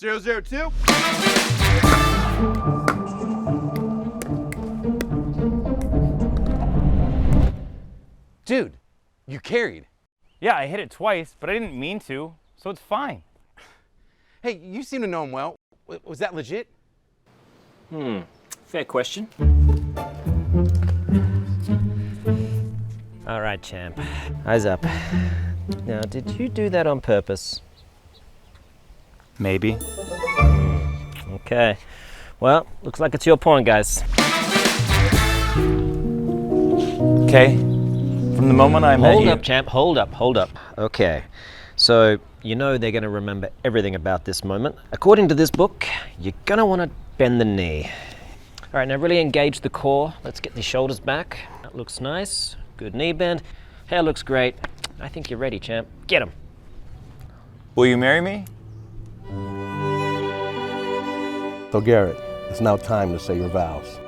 002. Dude, you carried. Yeah, I hit it twice, but I didn't mean to, so it's fine. Hey, you seem to know him well. Was that legit? Fair question. All right, champ. Eyes up. Now, did you do that on purpose? Maybe. Okay. Well, looks like it's your point, guys. Okay. From the moment I met you... Hold up, champ. Hold up. Okay. So, you know they're going to remember everything about this moment. According to this book, you're going to want to bend the knee. All right, now really engage the core. Let's get the shoulders back. That looks nice. Good knee bend. Hair looks great. I think you're ready, champ. Get him. Will you marry me? So Garrett, it's now time to say your vows.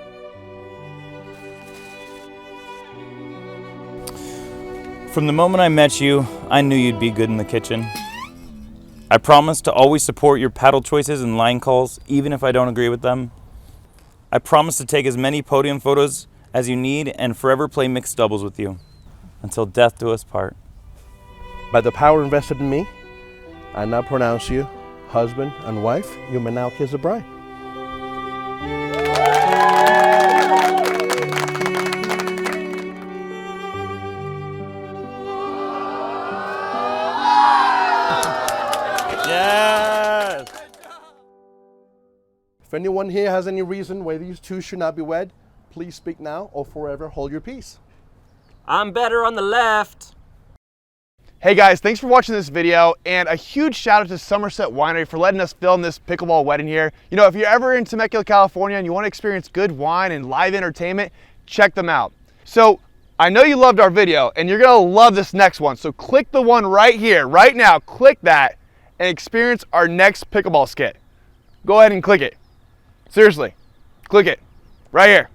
From the moment I met you, I knew you'd be good in the kitchen. I promise to always support your paddle choices and line calls, even if I don't agree with them. I promise to take as many podium photos as you need and forever play mixed doubles with you, until death do us part. By the power invested in me, I now pronounce you husband and wife. You may now kiss the bride. Yes! If anyone here has any reason why these two should not be wed, please speak now or forever hold your peace. I'm better on the left. Hey guys, thanks for watching this video, and a huge shout out to Somerset Winery for letting us film this pickleball wedding here. You know, if you're ever in Temecula, California and you want to experience good wine and live entertainment, check them out. So I know you loved our video and you're gonna love this next one. So click the one right here, right now, click that and experience our next pickleball skit. Go ahead and click it. Seriously, click it right here.